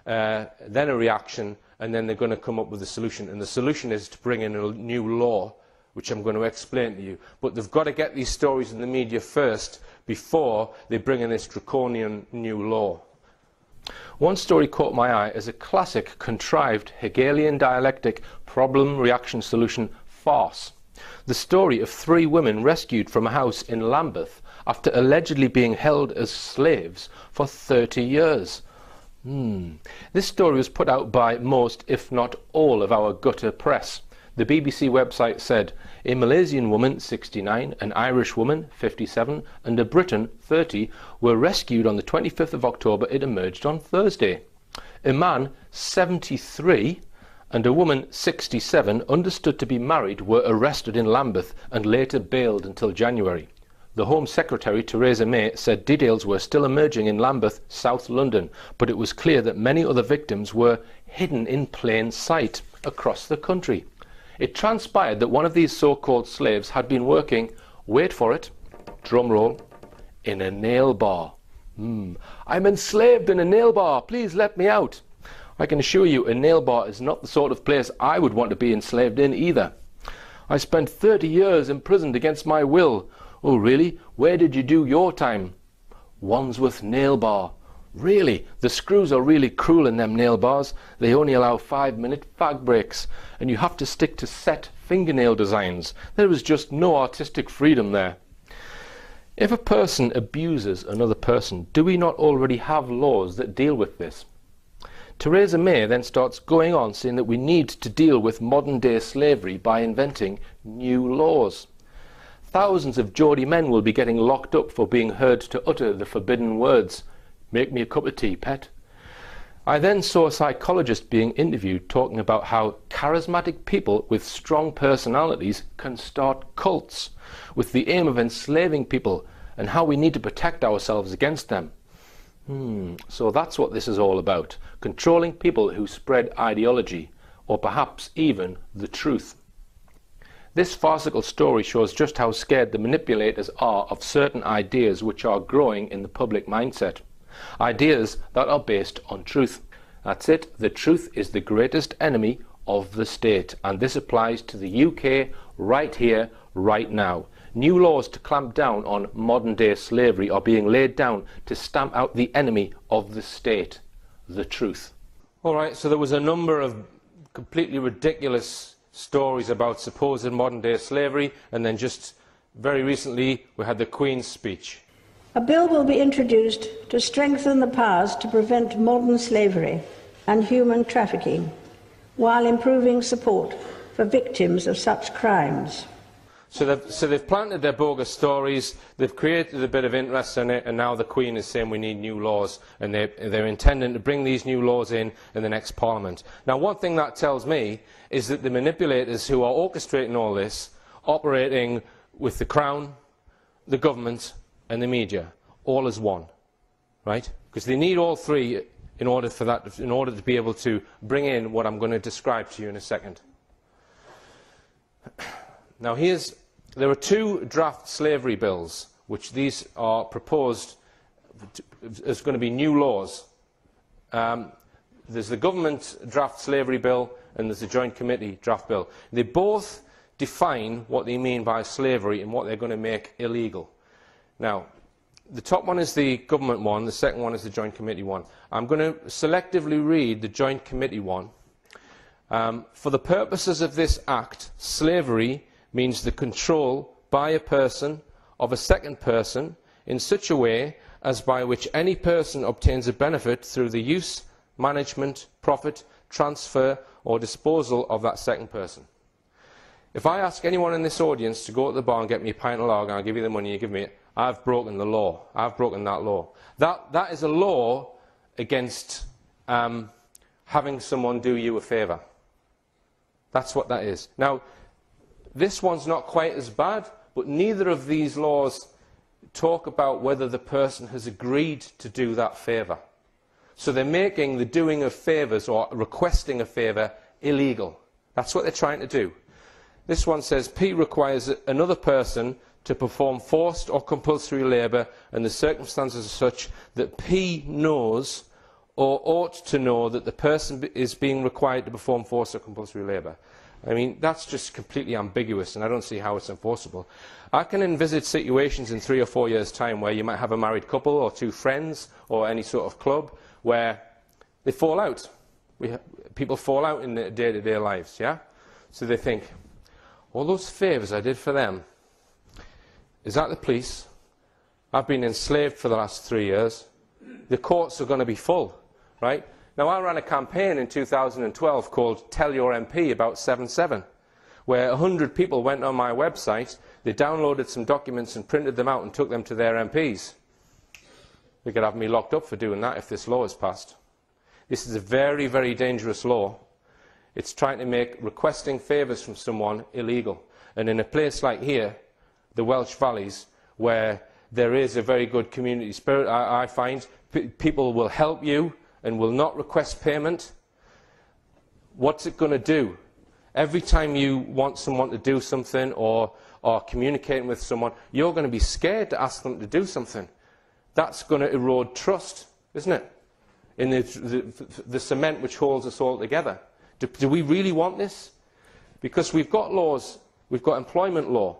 then a reaction, and then they're going to come up with a solution. And the solution is to bring in a new law, which I'm going to explain to you. But they've got to get these stories in the media first before they bring in this draconian new law. One story caught my eye as a classic, contrived Hegelian dialectic problem-reaction-solution farce. The story of 3 women rescued from a house in Lambeth after allegedly being held as slaves for 30 years. This story was put out by most, if not all, of our gutter press. The BBC website said, a Malaysian woman, 69, an Irish woman, 57, and a Briton, 30, were rescued on the 25th of October. It emerged on Thursday. A man, 73, and a woman, 67, understood to be married, were arrested in Lambeth and later bailed until January. The Home Secretary, Theresa May, said details were still emerging in Lambeth, South London, but it was clear that many other victims were hidden in plain sight across the country. It transpired that one of these so-called slaves had been working, wait for it, drum roll, in a nail bar. I'm enslaved in a nail bar, please let me out. I can assure you a nail bar is not the sort of place I would want to be enslaved in either. I spent 30 years imprisoned against my will. Oh really? Where did you do your time? Wandsworth nail bar. Really? The screws are really cruel in them nail bars. They only allow 5-minute fag breaks, and you have to stick to set fingernail designs. There is just no artistic freedom there. If a person abuses another person, do we not already have laws that deal with this? Theresa May then starts going on saying that we need to deal with modern-day slavery by inventing new laws. Thousands of Geordie men will be getting locked up for being heard to utter the forbidden words. Make me a cup of tea, pet. I then saw a psychologist being interviewed talking about how charismatic people with strong personalities can start cults with the aim of enslaving people and how we need to protect ourselves against them. So that's what this is all about, controlling people who spread ideology, or perhaps even the truth. This farcical story shows just how scared the manipulators are of certain ideas which are growing in the public mindset. Ideas that are based on truth. That's it, the truth is the greatest enemy of the state, and this applies to the UK right here, right now. New laws to clamp down on modern-day slavery are being laid down to stamp out the enemy of the state, the truth. Alright, so there was a number of completely ridiculous stories about supposed modern-day slavery, and then just very recently we had the Queen's speech. A bill will be introduced to strengthen the powers to prevent modern slavery and human trafficking, while improving support for victims of such crimes. So they've planted their bogus stories, they've created a bit of interest in it, and now the Queen is saying we need new laws, and they're intending to bring these new laws in the next Parliament. Now, one thing that tells me is that the manipulators who are orchestrating all this, operating with the Crown, the government, and the media, all as one, right? Because they need all three in order to be able to bring in what I'm going to describe to you in a second. Now there are two draft slavery bills, which these are proposed as going to be new laws. There's the government draft slavery bill and there's the joint committee draft bill. They both define what they mean by slavery and what they're going to make illegal. Now, the top one is the government one, the second one is the joint committee one. I'm going to selectively read the joint committee one. For the purposes of this Act, slavery means the control by a person of a second person in such a way as by which any person obtains a benefit through the use, management, profit, transfer or disposal of that second person. If I ask anyone in this audience to go to the bar and get me a pint of lager and I'll give you the money, you give me it, I've broken the law. I've broken that law. That is a law against having someone do you a favour. That's what that is. Now, this one's not quite as bad, but neither of these laws talk about whether the person has agreed to do that favour. So they're making the doing of favours or requesting a favour illegal. That's what they're trying to do. This one says P requires another person to perform forced or compulsory labour and the circumstances are such that P knows or ought to know that the person is being required to perform forced or compulsory labour. I mean, that's just completely ambiguous and I don't see how it's enforceable. I can envisage situations in 3 or 4 years' time where you might have a married couple or two friends or any sort of club where they fall out. People fall out in their day-to-day lives, yeah? So they think, all those favours I did for them, is that the police? I've been enslaved for the last 3 years. The courts are going to be full, right? Now, I ran a campaign in 2012 called Tell Your MP About 7-7, where 100 people went on my website, they downloaded some documents and printed them out and took them to their MPs. They could have me locked up for doing that if this law is passed. This is a very, very dangerous law. It's trying to make requesting favours from someone illegal. And in a place like here, the Welsh Valleys, where there is a very good community spirit, I find people will help you and will not request payment. What's it going to do? Every time you want someone to do something or communicating with someone, you're going to be scared to ask them to do something. That's going to erode trust, isn't it? In the cement which holds us all together. Do we really want this? Because we've got laws, we've got employment law,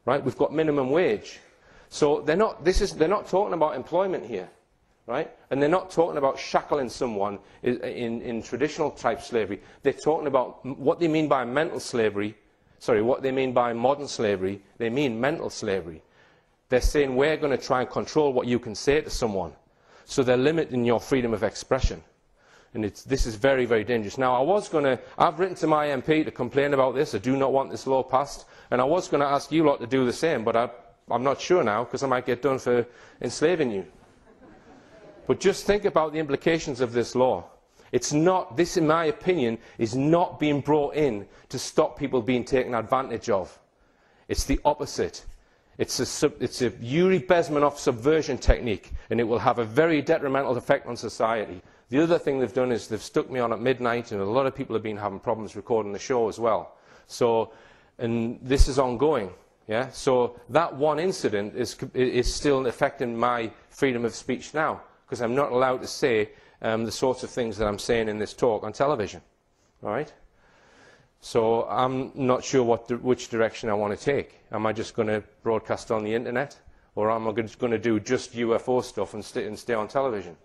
right? We've got minimum wage. So they're not talking about employment here, right? And they're not talking about shackling someone in traditional type slavery. They're talking about what they mean by mental slavery. Sorry, what they mean by modern slavery. They mean mental slavery. They're saying we're going to try and control what you can say to someone. So they're limiting your freedom of expression. And this is very, very dangerous. Now, I've written to my MP to complain about this. I do not want this law passed. And I was going to ask you lot to do the same, but I'm not sure now, because I might get done for enslaving you. But just think about the implications of this law. This, in my opinion, is not being brought in to stop people being taken advantage of. It's the opposite. It's a Yuri Bezmenov subversion technique, and it will have a very detrimental effect on society. The other thing they've done is they've stuck me on at midnight, and a lot of people have been having problems recording the show as well. So, and this is ongoing. Yeah? So that one incident is still affecting my freedom of speech now, because I'm not allowed to say the sorts of things that I'm saying in this talk on television. All right? So I'm not sure which direction I want to take. Am I just going to broadcast on the internet, or am I just going to do just UFO stuff and stay on television?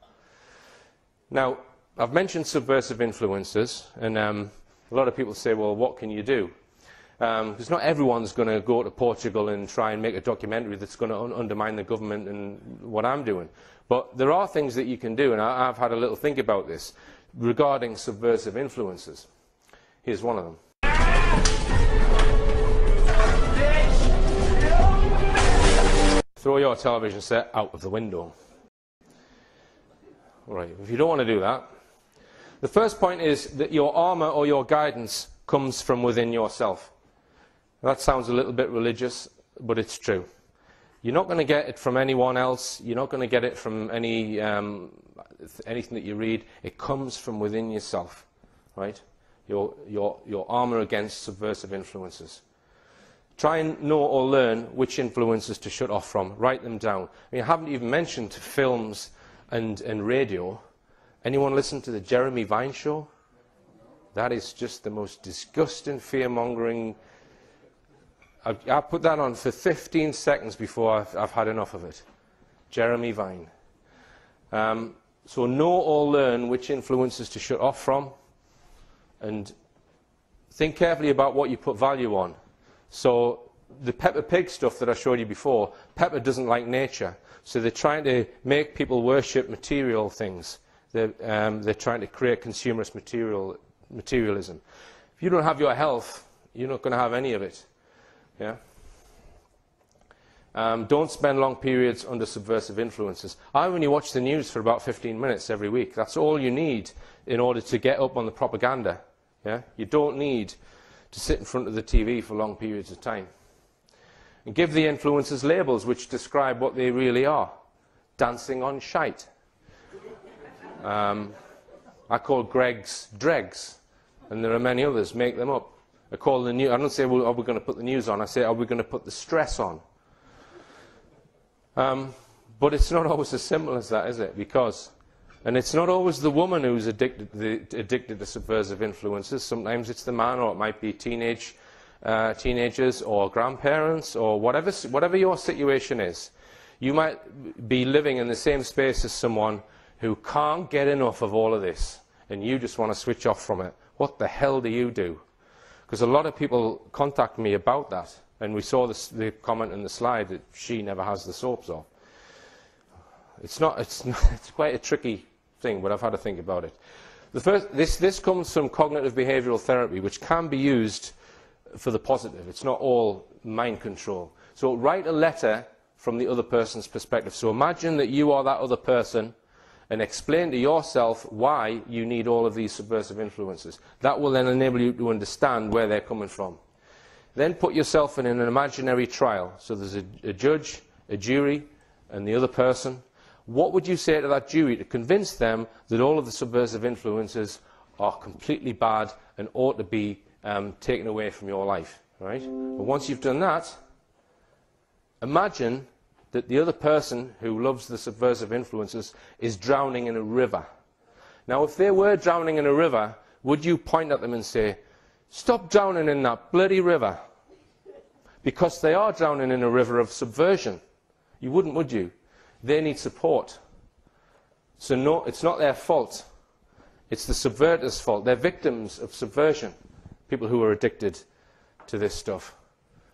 Now, I've mentioned subversive influences, and a lot of people say, well, what can you do? Because not everyone's going to go to Portugal and try and make a documentary that's going to undermine the government and what I'm doing. But there are things that you can do, and I've had a little think about this regarding subversive influences. Here's one of them. Throw your television set out of the window. All right, if you don't want to do that, the first point is that your armour or your guidance comes from within yourself. That sounds a little bit religious, but it's true. You're not going to get it from anyone else. You're not going to get it from anything that you read. It comes from within yourself, right? Your armour against subversive influences. Try and know or learn which influences to shut off from. Write them down. I mean, I haven't even mentioned films and radio. Anyone listen to the Jeremy Vine show? That is just the most disgusting, fear-mongering... I put that on for 15 seconds before I've had enough of it. Jeremy Vine. So know or learn which influences to shut off from, and think carefully about what you put value on. So the Peppa Pig stuff that I showed you before, Peppa doesn't like nature, so they're trying to make people worship material things. They're trying to create consumerist materialism. If you don't have your health, you're not going to have any of it. Yeah? Don't spend long periods under subversive influences. I only watch the news for about 15 minutes every week. That's all you need in order to get up on the propaganda. Yeah? You don't need to sit in front of the TV for long periods of time. And give the influences labels which describe what they really are. Dancing on shite. I call Greg's dregs, and there are many others. Make them up. I call the news. I don't say, well, are we going to put the news on? I say, are we going to put the stress on? But it's not always as simple as that, is it? And it's not always the woman who's addicted to subversive influences. Sometimes it's the man, or it might be teenagers or grandparents, or whatever your situation is. You might be living in the same space as someone who can't get enough of all of this, and you just want to switch off from it. What the hell do you do? Because a lot of people contact me about that, and we saw the comment in the slide that she never has the soaps off. It's quite a tricky thing, but I've had to think about it. This comes from cognitive behavioural therapy, which can be used for the positive. It's not all mind control. So write a letter from the other person's perspective. So imagine that you are that other person, and explain to yourself why you need all of these subversive influences. That will then enable you to understand where they're coming from. Then put yourself in an imaginary trial. So there's a judge, a jury, and the other person. What would you say to that jury to convince them that all of the subversive influences are completely bad and ought to be taken away from your life? Right? But once you've done that, imagine that the other person who loves the subversive influences is drowning in a river. Now, if they were drowning in a river, would you point at them and say, stop drowning in that bloody river? Because they are drowning in a river of subversion. You wouldn't, would you? They need support. So no, it's not their fault. It's the subverters' fault. They're victims of subversion, people who are addicted to this stuff.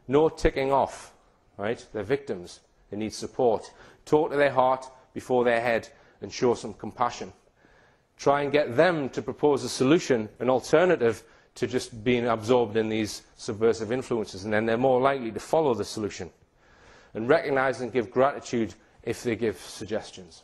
No ticking off, right? They're victims. They need support. Talk to their heart before their head and show some compassion. Try and get them to propose a solution, an alternative to just being absorbed in these subversive influences, and then they're more likely to follow the solution. And recognise and give gratitude if they give suggestions.